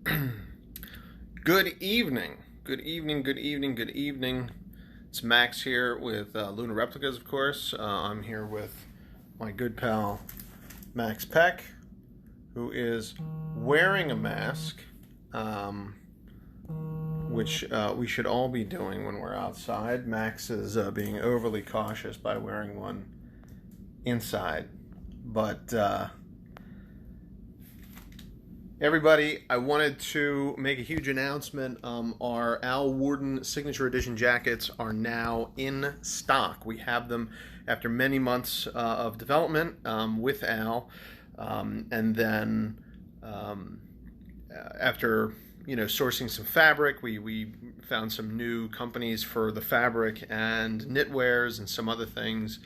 Good evening. Good evening, good evening, good evening. It's Max here with Lunar Replicas, of course. I'm here with my good pal, Max Peck, who is wearing a mask, which we should all be doing when we're outside. Max is being overly cautious by wearing one inside. But everybody, I wanted to make a huge announcement. Our Al Worden Signature Edition jackets are now in stock. We have them after many months of development with Al, and then after sourcing some fabric, we found some new companies for the fabric and knitwears and some other things,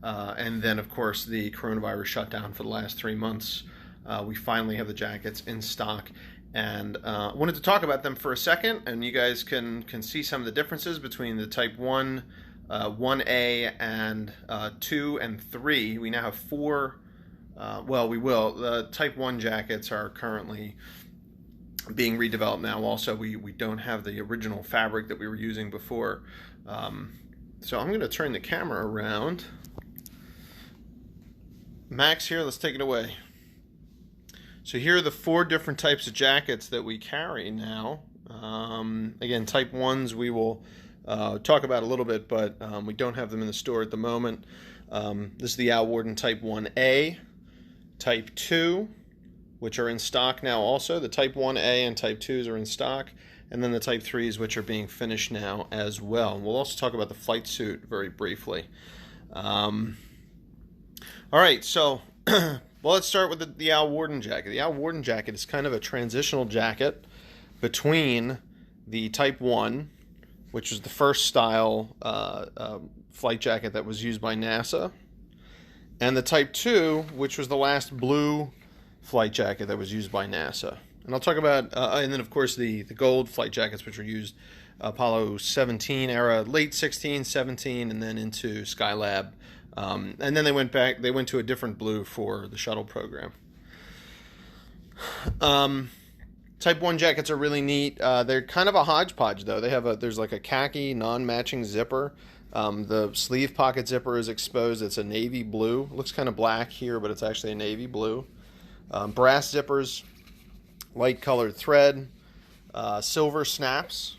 and then of course the coronavirus shutdown for the last 3 months. We finally have the jackets in stock, and wanted to talk about them for a second, and you guys can see some of the differences between the Type 1, 1A, and 2 and 3. We now have 4, well, we will. The Type 1 jackets are currently being redeveloped now. Also, we don't have the original fabric that we were using before. So I'm going to turn the camera around. Max here, let's take it away. So here are the 4 different types of jackets that we carry now. Again, Type 1s we will talk about a little bit, but we don't have them in the store at the moment. This is the Al Worden Type 1A, Type 2, which are in stock now also. The Type 1A and Type 2s are in stock, and then the Type 3s, which are being finished now as well. We'll also talk about the flight suit very briefly. All right, so well, let's start with the Al Worden jacket. The Al Worden jacket is kind of a transitional jacket between the Type 1, which was the first style flight jacket that was used by NASA, and the Type 2, which was the last blue flight jacket that was used by NASA. And I'll talk about, and then of course the gold flight jackets, which were used Apollo 17 era, late 16, 17, and then into Skylab. And then they went to a different blue for the shuttle program. Type 1 jackets are really neat. They're kind of a hodgepodge though. There's like a khaki non-matching zipper. The sleeve pocket zipper is exposed. It's a navy blue. It looks kind of black here, but it's actually a navy blue. Brass zippers, light colored thread, silver snaps,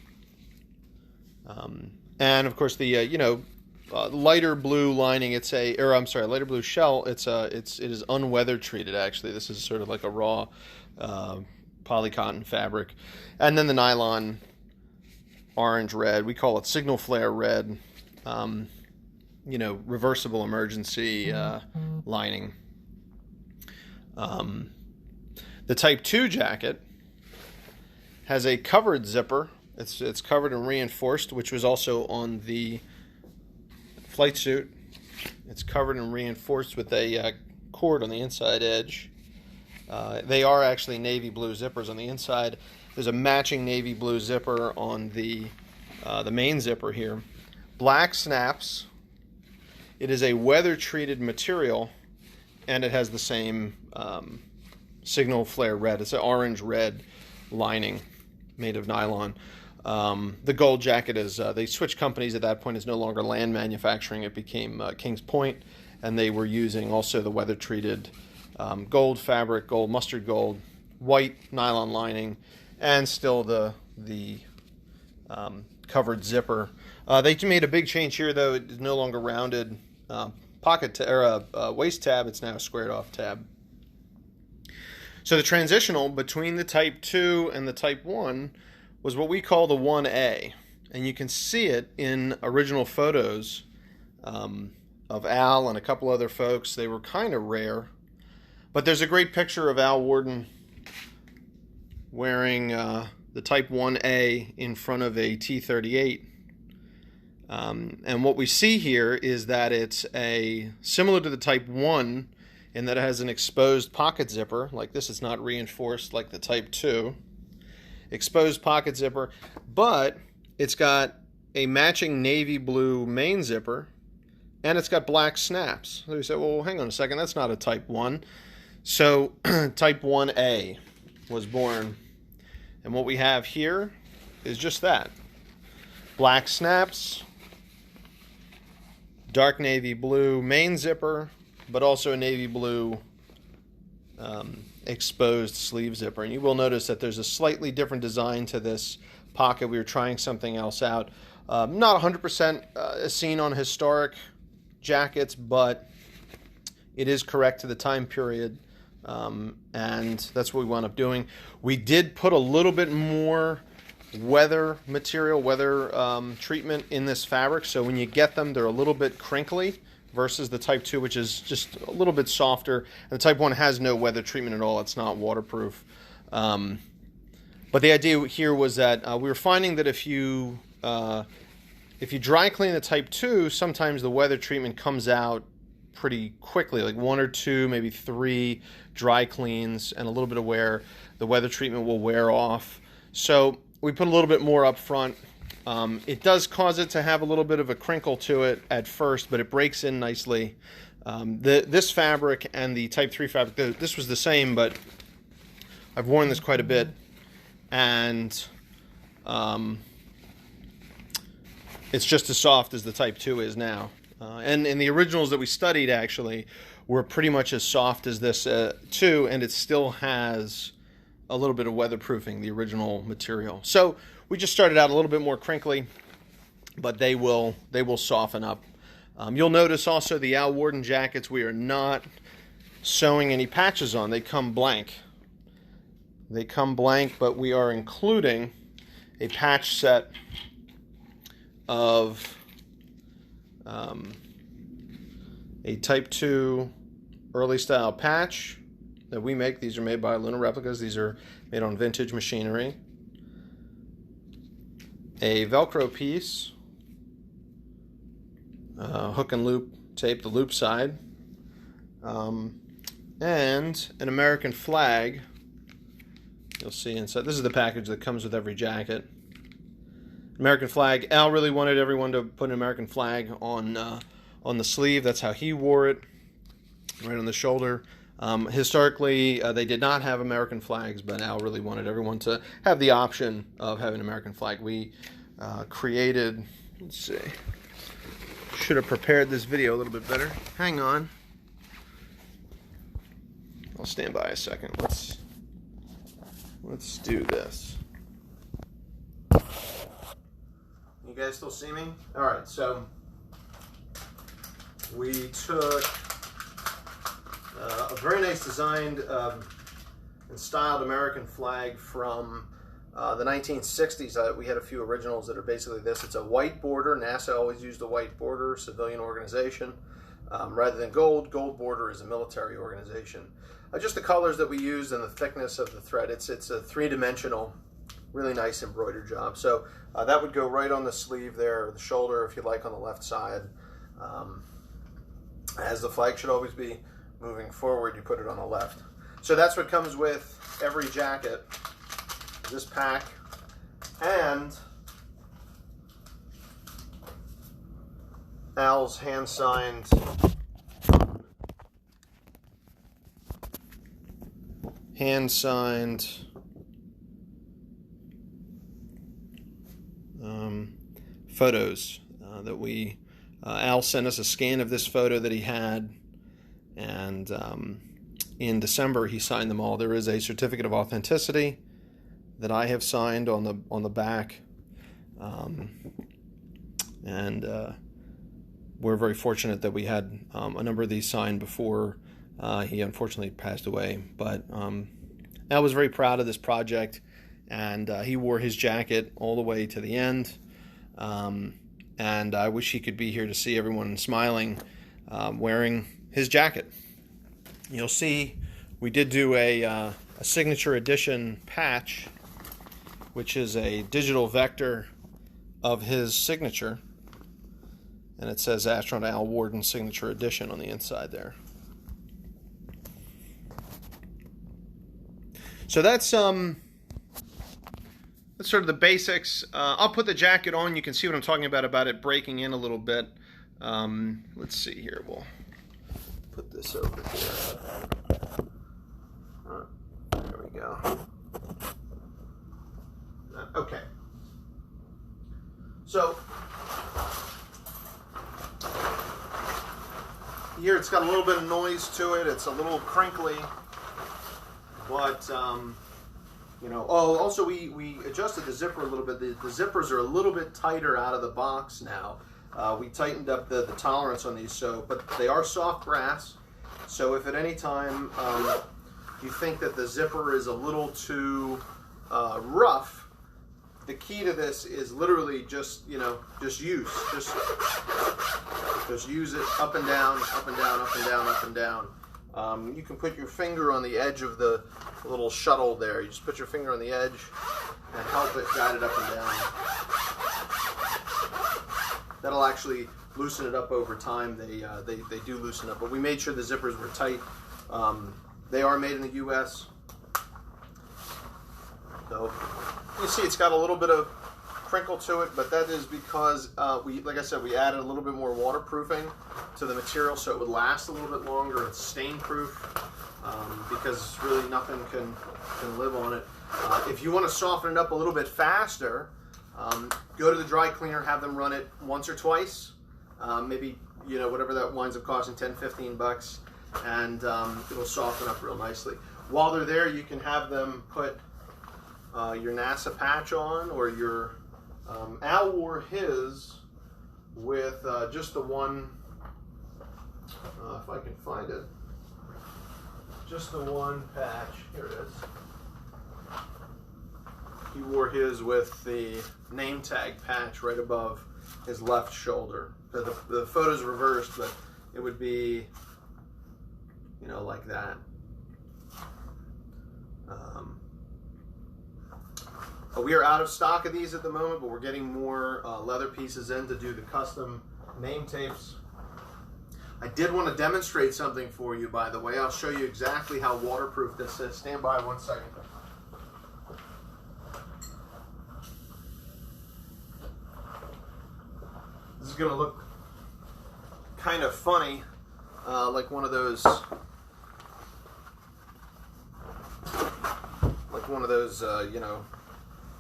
and of course the lighter blue lining. Lighter blue shell. It is unweather treated. Actually, this is sort of like a raw polycotton fabric, and then the nylon orange red. We call it signal flare red. Reversible emergency lining. The Type 2 jacket has a covered zipper. It's covered and reinforced, which was also on the flight suit. It's covered and reinforced with a cord on the inside edge. They are actually navy blue zippers on the inside. There's a matching navy blue zipper on the main zipper here. Black snaps. It is a weather-treated material, and it has the same signal flare red. It's an orange-red lining made of nylon. The gold jacket is, they switched companies at that point. It's no longer Land Manufacturing. It became Kings Point, and they were using also the weather-treated gold fabric, gold, mustard gold, white nylon lining, and still the covered zipper. They made a big change here, though. It is no longer rounded waist tab. It's now a squared off tab. So the transitional between the Type 2 and the Type 1 was what we call the 1A. And you can see it in original photos of Al and a couple other folks. They were kind of rare. But there's a great picture of Al Worden wearing the Type 1A in front of a T-38. And what we see here is that it's similar to the Type 1 in that it has an exposed pocket zipper. Like this, it's not reinforced like the Type 2. Exposed pocket zipper, but it's got a matching navy blue main zipper, and it's got black snaps. So we said, well, hang on a second, that's not a Type 1. So Type 1A was born. And what we have here is just that. Black snaps, dark navy blue main zipper, but also a navy blue exposed sleeve zipper. And you will notice that there's a slightly different design to this pocket. We were trying something else out. Not 100% as seen on historic jackets, but it is correct to the time period, and that's what we wound up doing. We did put a little bit more weather material, treatment in this fabric, so when you get them, they're a little bit crinkly versus the Type 2, which is just a little bit softer. And the Type 1 has no weather treatment at all. It's not waterproof. But the idea here was that we were finding that if you dry clean the Type 2, sometimes the weather treatment comes out pretty quickly, like 1 or 2, maybe 3 dry cleans and a little bit of wear. The weather treatment will wear off. So we put a little bit more up front. It does cause it to have a little bit of a crinkle to it at first, but it breaks in nicely. This fabric and the Type 3 fabric, this was the same, but I've worn this quite a bit, and it's just as soft as the Type 2 is now. And the originals that we studied actually were pretty much as soft as this too, and it still has a little bit of weatherproofing, the original material. So we just started out a little bit more crinkly, but they will soften up. You'll notice also the Al Worden jackets, we are not sewing any patches on. They come blank. They come blank, but we are including a patch set of a Type 2 early style patch that we make. These are made by Lunar Replicas. These are made on vintage machinery. A Velcro piece, hook and loop tape, the loop side, and an American flag. You'll see inside. This is the package that comes with every jacket. American flag. Al really wanted everyone to put an American flag on the sleeve. That's how he wore it, right on the shoulder. Historically, they did not have American flags, but Al really wanted everyone to have the option of having an American flag. We created, let's see, should have prepared this video a little bit better. Hang on. I'll stand by a second. Let's do this. You guys still see me? All right, so we took a very nice designed and styled American flag from the 1960s. We had a few originals that are basically this. It's a white border. NASA always used a white border, civilian organization. Rather than gold border is a military organization. Just the colors that we used and the thickness of the thread. It's a three-dimensional, really nice embroidered job. So that would go right on the sleeve there, or the shoulder if you like, on the left side. As the flag should always be moving forward, you put it on the left. So that's what comes with every jacket, this pack, and Al's hand-signed photos that we Al sent us a scan of this photo that he had, and in December he signed them all. There is a certificate of authenticity that I have signed on the back, and we're very fortunate that we had a number of these signed before he unfortunately passed away. But Al was very proud of this project, and he wore his jacket all the way to the end. And I wish he could be here to see everyone smiling wearing his jacket. You'll see we did do a signature edition patch, which is a digital vector of his signature, and it says Astronaut Al Worden Signature Edition on the inside there. So that's sort of the basics. I'll put the jacket on. You can see what I'm talking about it breaking in a little bit. Let's see here. We'll put this over here. There we go. Okay. So here it's got a little bit of noise to it. It's a little crinkly, but you know. Oh, also we adjusted the zipper a little bit. The zippers are a little bit tighter out of the box now. We tightened up the tolerance on these, but they are soft brass. So if at any time you think that the zipper is a little too rough, the key to this is literally just use it up and down, up and down, up and down, up and down. You can put your finger on the edge of the little shuttle there. You just put your finger on the edge and help it guide it up and down. That'll actually loosen it up over time. They do loosen up, but we made sure the zippers were tight. They are made in the U.S. So you see it's got a little bit of crinkle to it, but that is because like I said, we added a little bit more waterproofing to the material so it would last a little bit longer. It's stain proof because really nothing can live on it. If you want to soften it up a little bit faster, go to the dry cleaner, have them run it once or twice, maybe whatever that winds up costing, $10-15, and it'll soften up real nicely. While they're there, you can have them put your NASA patch on, or your Al wore his with just the one, if I can find it, just the one patch. Here it is. He wore his with the name tag patch right above his left shoulder. The photo's reversed, but it would be, like that. We are out of stock of these at the moment, but we're getting more leather pieces in to do the custom name tapes. I did want to demonstrate something for you, by the way. I'll show you exactly how waterproof this is. Stand by 1 second. This is going to look kind of funny, like one of those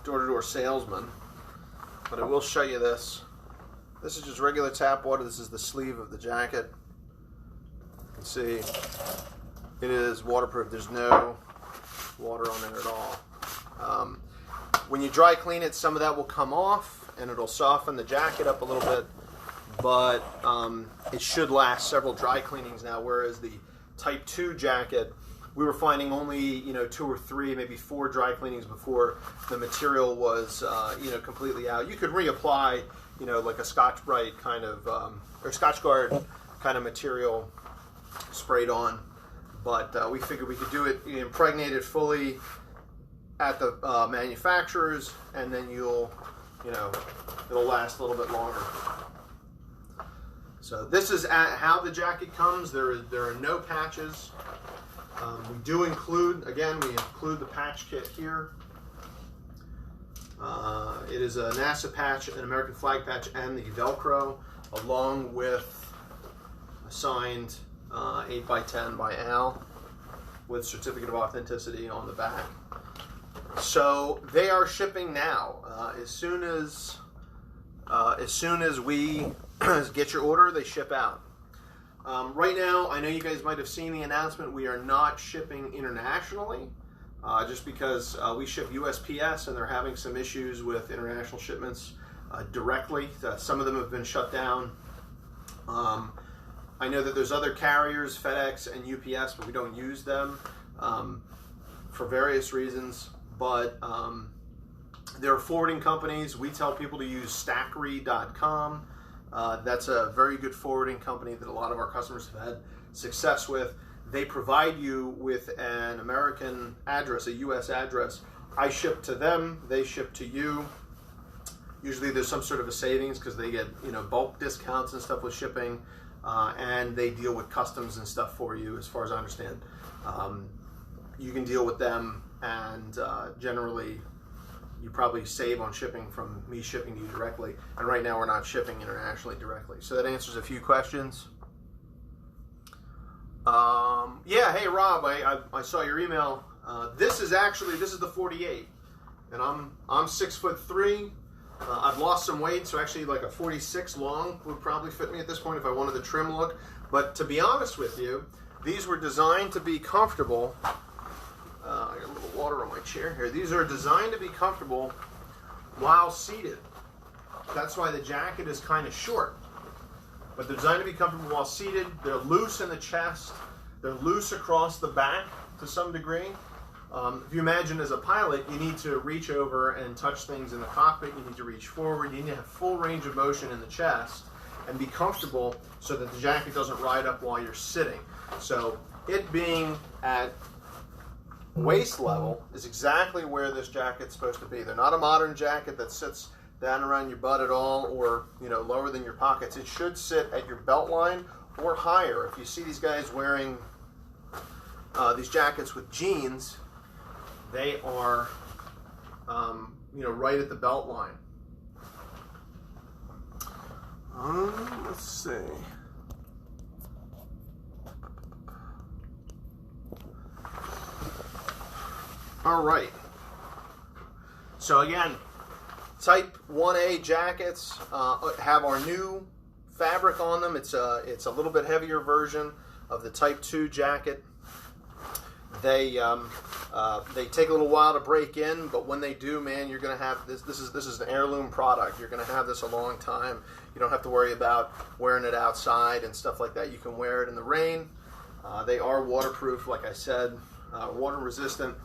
door-to-door salesman. But I will show you this. This is just regular tap water. This is the sleeve of the jacket. You can see it is waterproof. There's no water on it at all. When you dry clean it, some of that will come off and it'll soften the jacket up a little bit, but it should last several dry cleanings now, whereas the Type 2 jacket, we were finding only 2 or 3, maybe 4 dry cleanings before the material was completely out. You could reapply like a Scotch-Brite kind of or Scotch-Guard kind of material sprayed on, but we figured we could do it, impregnate it fully at the manufacturers, and then it'll last a little bit longer. So this is how the jacket comes. There are no patches. We do include the patch kit here. It is a NASA patch, an American flag patch, and the Velcro, along with a signed 8x10 by Al with certificate of authenticity on the back. So they are shipping now. As soon as we get your order, they ship out. Right now, I know you guys might have seen the announcement. We are not shipping internationally, just because we ship USPS, and they're having some issues with international shipments directly. Some of them have been shut down. I know that there's other carriers, FedEx and UPS, but we don't use them for various reasons. But there are forwarding companies. We tell people to use Stackery.com. That's a very good forwarding company that a lot of our customers have had success with. They provide you with an American address, a U.S. address. I ship to them, they ship to you. Usually there's some sort of a savings because they get bulk discounts and stuff with shipping, and they deal with customs and stuff for you, as far as I understand. You can deal with them, and generally you probably save on shipping from me shipping to you directly. And right now we're not shipping internationally directly. So that answers a few questions. Yeah, hey Rob, I saw your email. This is the 48. and I'm 6'3". I've lost some weight, so actually like a 46 long would probably fit me at this point if I wanted the trim look. But to be honest with you, these were designed to be comfortable. I got a little water on my chair here. These are designed to be comfortable while seated. That's why the jacket is kind of short. But they're designed to be comfortable while seated. They're loose in the chest. They're loose across the back to some degree. If you imagine as a pilot, you need to reach over and touch things in the cockpit. You need to reach forward. You need to have full range of motion in the chest and be comfortable so that the jacket doesn't ride up while you're sitting. So it being at waist level is exactly where this jacket's supposed to be. They're not a modern jacket that sits down around your butt at all, or lower than your pockets. It should sit at your belt line or higher. If you see these guys wearing these jackets with jeans, they are right at the belt line. Let's see. All right. So again, Type 1A jackets have our new fabric on them. It's a little bit heavier version of the Type 2 jacket. They take a little while to break in, but when they do, man, you're gonna have this. This is an heirloom product. You're gonna have this a long time. You don't have to worry about wearing it outside and stuff like that. You can wear it in the rain. They are waterproof, like I said, water resistant,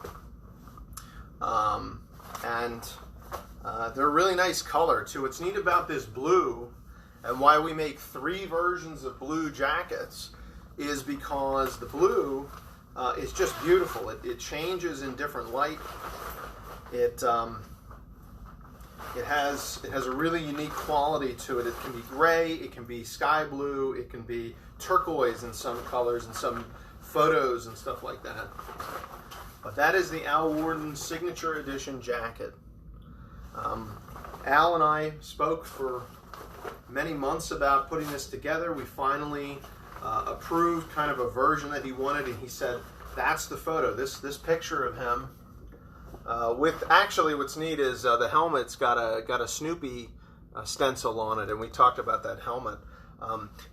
and they're a really nice color too. What's neat about this blue, and why we make 3 versions of blue jackets, is because the blue is just beautiful. It changes in different light. It has a really unique quality to it. It can be gray, it can be sky blue, it can be turquoise in some colors and some photos and stuff like that. But that is the Al Worden Signature Edition jacket. Al and I spoke for many months about putting this together. We finally approved kind of a version that he wanted, and he said, that's the photo. This picture of him with, actually what's neat is the helmet's got a Snoopy stencil on it, and we talked about that helmet.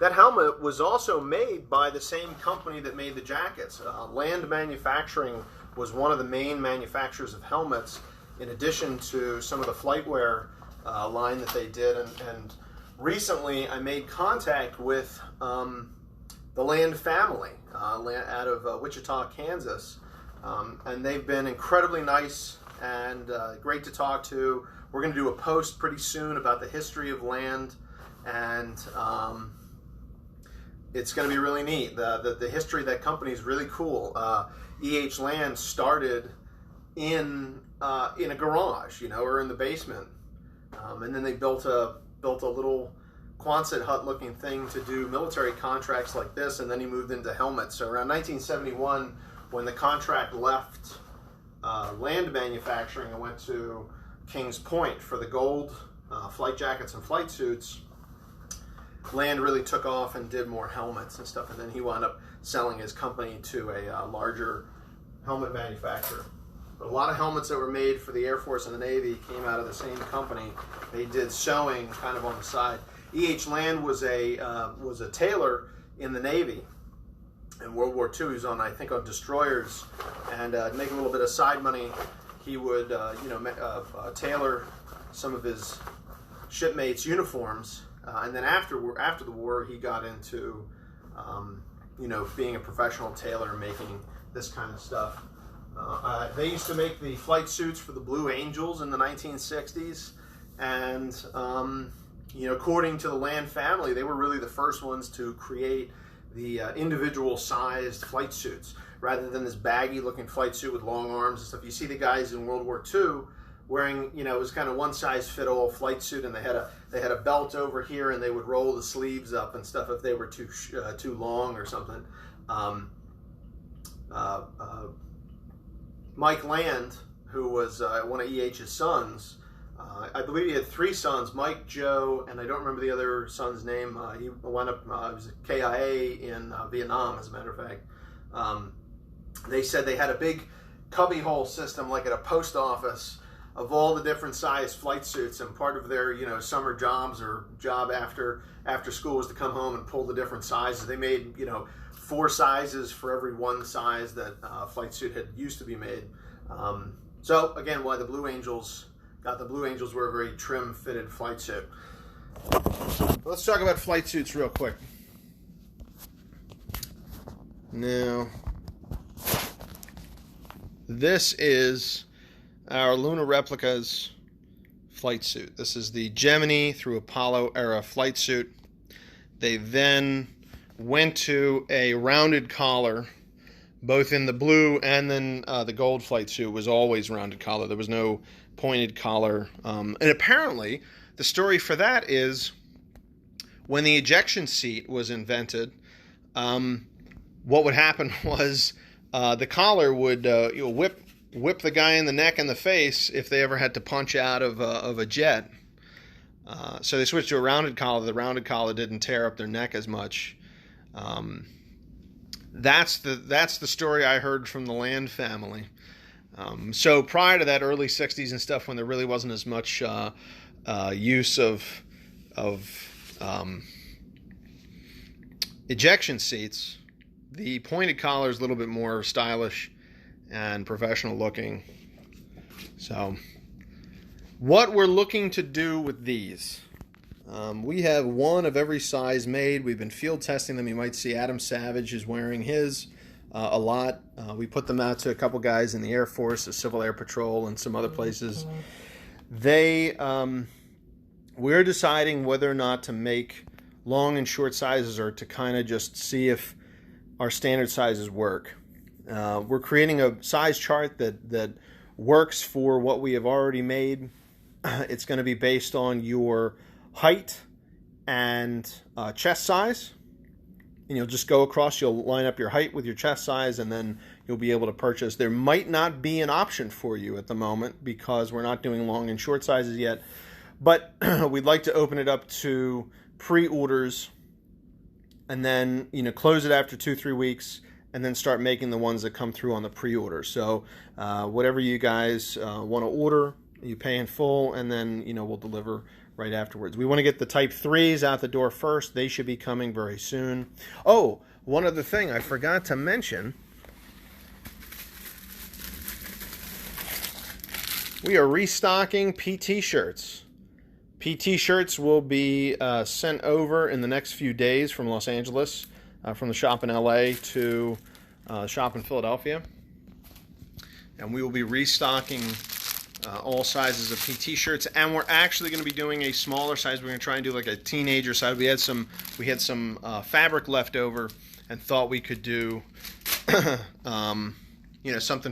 That helmet was also made by the same company that made the jackets. Land Manufacturing was one of the main manufacturers of helmets, in addition to some of the flightwear line that they did. And recently I made contact with the Land family out of Wichita, Kansas, and they've been incredibly nice and great to talk to. We're going to do a post pretty soon about the history of Land, and it's going to be really neat. The history of that company is really cool. E.H. Land started in a garage, or in the basement, and then they built a little Quonset hut looking thing to do military contracts like this, and then he moved into helmets. So around 1971, when the contract left Land Manufacturing and went to Kings Point for the gold flight jackets and flight suits, Land really took off and did more helmets and stuff, and then he wound up selling his company to a larger helmet manufacturer. But a lot of helmets that were made for the Air Force and the Navy came out of the same company. They did sewing kind of on the side. E.H. Land was a tailor in the Navy in World War II. He was on, I think, on destroyers, and to make a little bit of side money, he would tailor some of his shipmates' uniforms. And then after the war, he got into being a professional tailor, making this kind of stuff. They used to make the flight suits for the Blue Angels in the 1960s, and according to the Land family, they were really the first ones to create the individual sized flight suits, rather than this baggy looking flight suit with long arms and stuff. You see the guys in World War II wearing, it was kind of one size fit all flight suit, and they had a belt over here, and they would roll the sleeves up and stuff if they were too long or something. Mike Land, who was one of E.H.'s sons, I believe he had 3 sons, Mike, Joe, and I don't remember the other son's name. He wound up, he was a KIA in Vietnam, as a matter of fact. They said they had a big cubbyhole system, like at a post office, of all the different size flight suits, and part of their summer jobs or job after school was to come home and pull the different sizes. They made 4 sizes for every one size that flight suit had used to be made. So again, why the Blue Angels were a very trim fitted flight suit. Let's talk about flight suits real quick. Now, this is our Lunar Replicas flight suit. This is the Gemini through Apollo era flight suit. They then went to a rounded collar, both in the blue and then the gold flight suit was always rounded collar. There was no pointed collar. And apparently, the story for that is when the ejection seat was invented, what would happen was the collar would whip the guy in the neck and the face if they ever had to punch out of a jet. So they switched to a rounded collar. The rounded collar didn't tear up their neck as much. That's the story I heard from the Land family. So prior to that, early 60s and stuff, when there really wasn't as much use of ejection seats, the pointed collar is a little bit more stylish and professional looking. So what we're looking to do with these, we have one of every size made. We've been field testing them. You might see Adam Savage is wearing his a lot. We put them out to a couple guys in the Air Force, the Civil Air Patrol, and some other places. We're deciding whether or not to make long and short sizes or to kind of just see if our standard sizes work. We're creating a size chart that works for what we have already made. It's going to be based on your height and chest size. And you'll just go across, you'll line up your height with your chest size, and then you'll be able to purchase. There might not be an option for you at the moment because we're not doing long and short sizes yet. But we'd like to open it up to pre-orders and then close it after 2-3 weeks and then start making the ones that come through on the pre-order. So whatever you guys want to order, you pay in full, and then we'll deliver right afterwards. We want to get the Type 3s out the door first. They should be coming very soon. Oh, one other thing I forgot to mention. We are restocking PT shirts. PT shirts will be sent over in the next few days from Los Angeles, from the shop in LA to shop in Philadelphia. And we will be restocking all sizes of PT shirts, and we're actually going to be doing a smaller size. We're going to try and do like a teenager size. We had some fabric left over and thought we could do something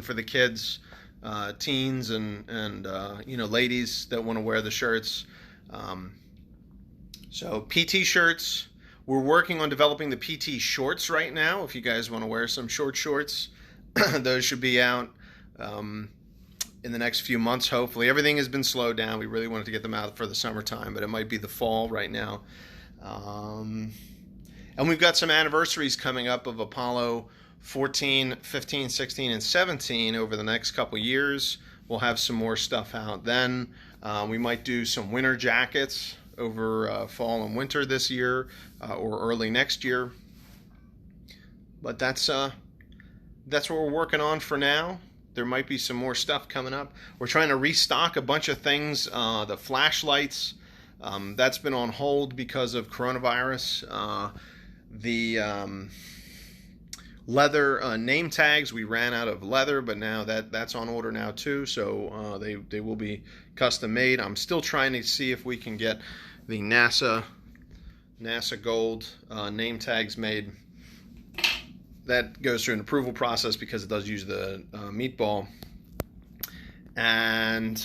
for the kids, teens and ladies that want to wear the shirts. So PT shirts, we're working on developing the PT shorts right now. If you guys want to wear some short shorts, those should be out in the next few months, hopefully. Everything has been slowed down. We really wanted to get them out for the summertime, but it might be the fall right now. And we've got some anniversaries coming up of Apollo 14, 15, 16, and 17 over the next couple years. We'll have some more stuff out then. We might do some winter jackets over fall and winter this year or early next year. But that's what we're working on for now. There might be some more stuff coming up. We're trying to restock a bunch of things. The flashlights, that's been on hold because of coronavirus. The leather name tags, we ran out of leather, but now that's on order now too. So they will be custom made. I'm still trying to see if we can get the NASA gold name tags made. That goes through an approval process because it does use the meatball. And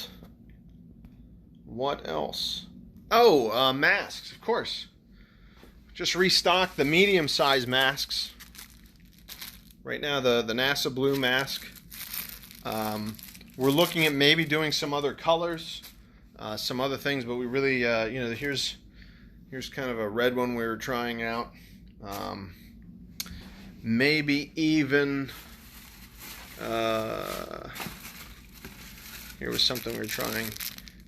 what else? Oh, masks, of course. Just restocked the medium-sized masks. Right now, the NASA blue mask. We're looking at maybe doing some other colors, some other things, but we really, here's kind of a red one we were trying out. Maybe even Here was something we were trying.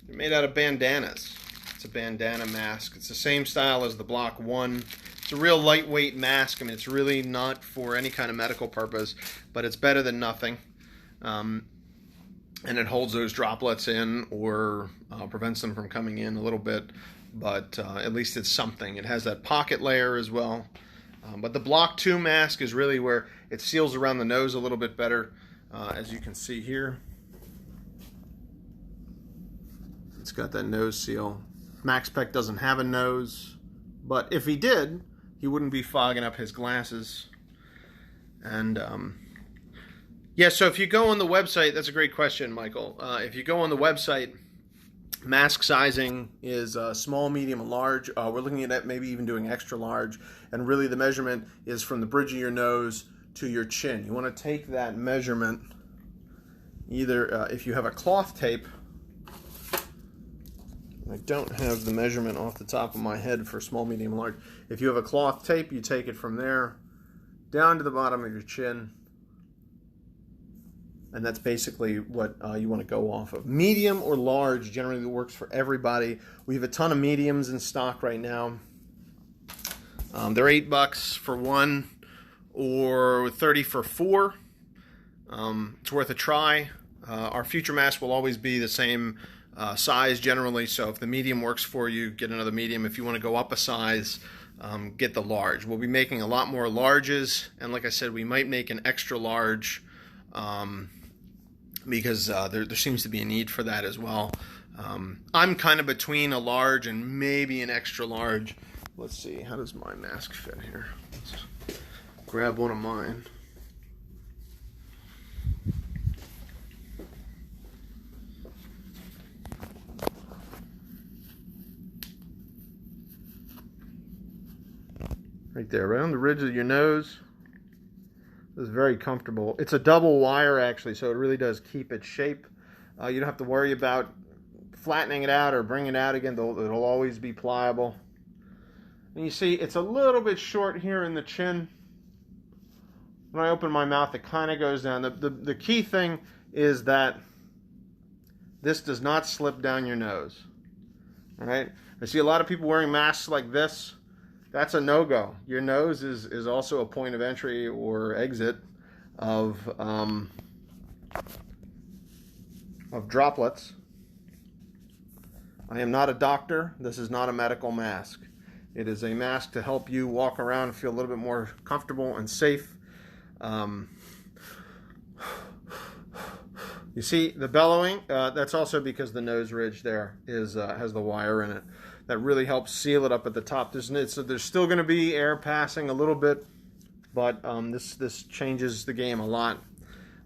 They're made out of bandanas. It's a bandana mask. It's the same style as the Block 1. It's a real lightweight mask. I mean, it's really not for any kind of medical purpose, but it's better than nothing. And it holds those droplets in, or prevents them from coming in a little bit, but at least it's something. It has that pocket layer as well. But the Block 2 mask is really where it seals around the nose a little bit better, as you can see here. It's got that nose seal. MaxPec doesn't have a nose, but if he did, he wouldn't be fogging up his glasses. And yeah, so if you go on the website, that's a great question, Michael. If you go on the website, mask sizing is small, medium, and large. We're looking at maybe even doing extra large, and really the measurement is from the bridge of your nose to your chin. You want to take that measurement, either if you have a cloth tape. I don't have the measurement off the top of my head for small, medium, and large. If you have a cloth tape, you take it from there down to the bottom of your chin, and that's basically what you want to go off of. Medium or large generally works for everybody. We have a ton of mediums in stock right now. They're $8 for one, or $30 for four. It's worth a try. Our future mask will always be the same size generally, so if the medium works for you, get another medium. If you want to go up a size, get the large. We'll be making a lot more larges, and like I said, we might make an extra large, because there seems to be a need for that as well. I'm kind of between a large and maybe an extra large. Let's see, how does my mask fit here? Let's grab one of mine. Right there, right on the ridge of your nose. This is very comfortable. It's a double wire actually, so it really does keep its shape. You don't have to worry about flattening it out or bringing it out again. It'll always be pliable. And you see, it's a little bit short here in the chin. When I open my mouth, it kind of goes down. The key thing is that this does not slip down your nose. All right? I see a lot of people wearing masks like this. That's a no-go. Your nose is also a point of entry or exit of droplets. I am not a doctor. This is not a medical mask. It is a mask to help you walk around and feel a little bit more comfortable and safe. You see the bellowing? That's also because the nose ridge there has the wire in it. That really helps seal it up at the top. There's still going to be air passing a little bit, but this changes the game a lot.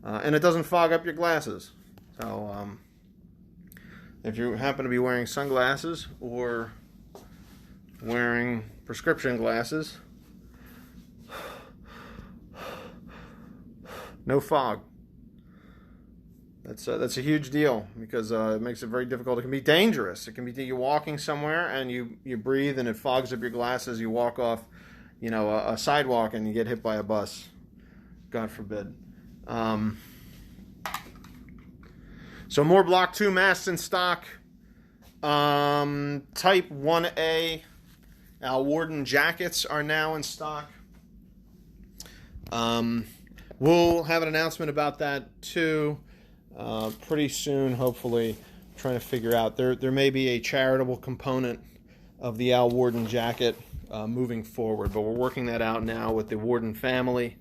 And it doesn't fog up your glasses. So if you happen to be wearing sunglasses or wearing prescription glasses, no fog. That's a huge deal, because it makes it very difficult. It can be dangerous. It can be you're walking somewhere and you breathe and it fogs up your glasses. You walk off, a sidewalk and you get hit by a bus. God forbid. So more Block 2 masks in stock. Type 1A Worden jackets are now in stock. We'll have an announcement about that too. Pretty soon, hopefully. Trying to figure out, there may be a charitable component of the Al Worden jacket moving forward, but we're working that out now with the Worden family,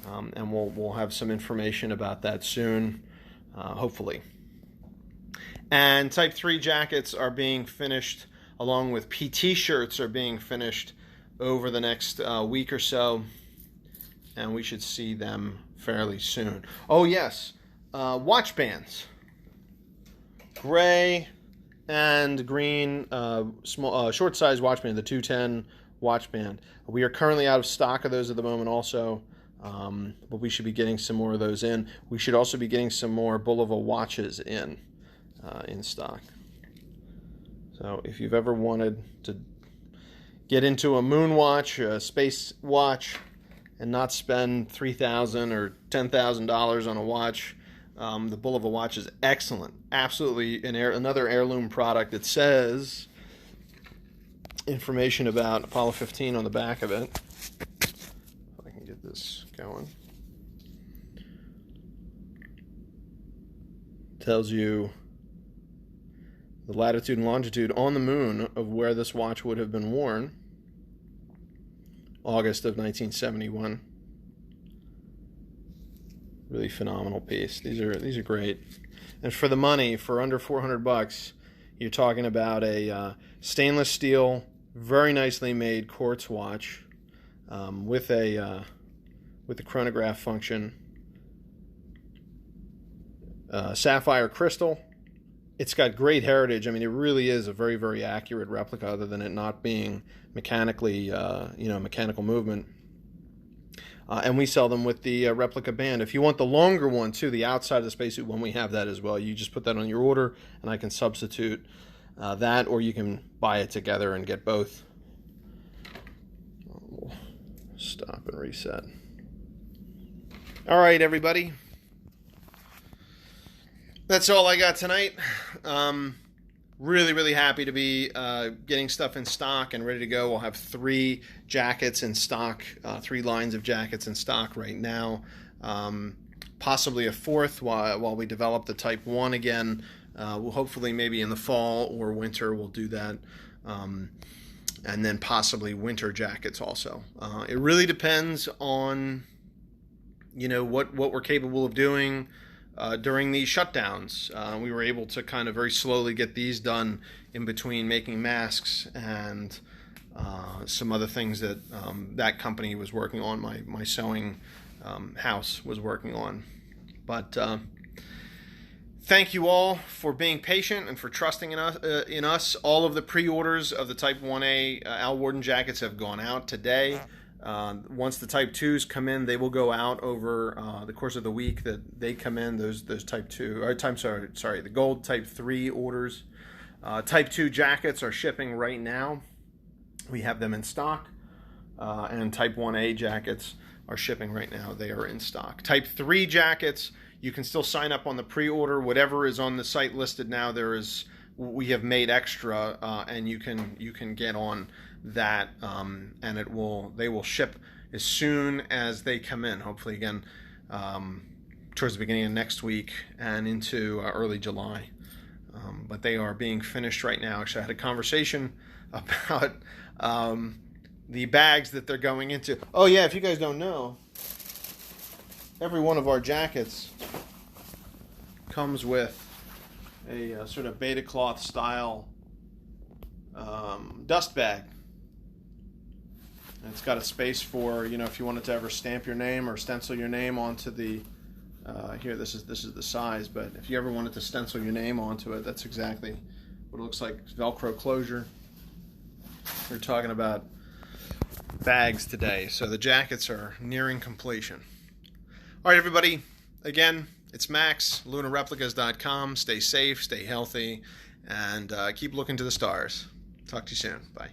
and we'll have some information about that soon, hopefully. And Type 3 jackets are being finished, along with PT shirts are being finished over the next week or so, and we should see them fairly soon. Oh yes. Watch bands, gray and green, small, short size watch band, the 210 watch band. We are currently out of stock of those at the moment also, but we should be getting some more of those in. We should also be getting some more Bulova watches in stock. So if you've ever wanted to get into a moon watch, a space watch, and not spend $3,000 or $10,000 on a watch, The Bulova watch is excellent. Absolutely another heirloom product. It says information about Apollo 15 on the back of it. If I can get this going. Tells you the latitude and longitude on the moon of where this watch would have been worn. August of 1971. Really phenomenal piece. These are great. And for the money, for under $400, you're talking about a stainless steel, very nicely made quartz watch with a chronograph function. Sapphire crystal. It's got great heritage. I mean, it really is a very, very accurate replica, other than it not being mechanically, mechanical movement. And we sell them with the replica band. If you want the longer one, too, the outside of the spacesuit one, we have that as well. You just put that on your order, and I can substitute that, or you can buy it together and get both. We'll stop and reset. All right, everybody. That's all I got tonight. Really, really happy to be getting stuff in stock and ready to go. We'll have 3 jackets in stock, 3 lines of jackets in stock right now. Possibly a 4th while we develop the Type 1 again. We'll hopefully maybe in the fall or winter we'll do that. And then possibly winter jackets also. It really depends on, what we're capable of doing. During these shutdowns, we were able to kind of very slowly get these done in between making masks and some other things that that company was working on, my sewing house was working on. But thank you all for being patient and for trusting in us. All of the pre-orders of the Type 1A Al Worden jackets have gone out today. Once the Type 2s come in, they will go out over the course of the week that they come in. Those Type 2, or the gold Type 3 orders. Type 2 jackets are shipping right now. We have them in stock. And Type 1A jackets are shipping right now. They are in stock. Type 3 jackets, you can still sign up on the pre-order. Whatever is on the site listed now, we have made extra, and you can get on that, and they will ship as soon as they come in. Hopefully, again, towards the beginning of next week and into early July. But they are being finished right now. Actually, I had a conversation about the bags that they're going into. Oh yeah, if you guys don't know, every one of our jackets comes with a sort of beta cloth style dust bag. And it's got a space for, if you wanted to ever stamp your name or stencil your name onto the here, this is the size, but if you ever wanted to stencil your name onto it, that's exactly what it looks like. Velcro closure. We're talking about bags today, so the jackets are nearing completion. All right, everybody. Again, it's Max, LunarReplicas.com. Stay safe, stay healthy, and keep looking to the stars. Talk to you soon. Bye.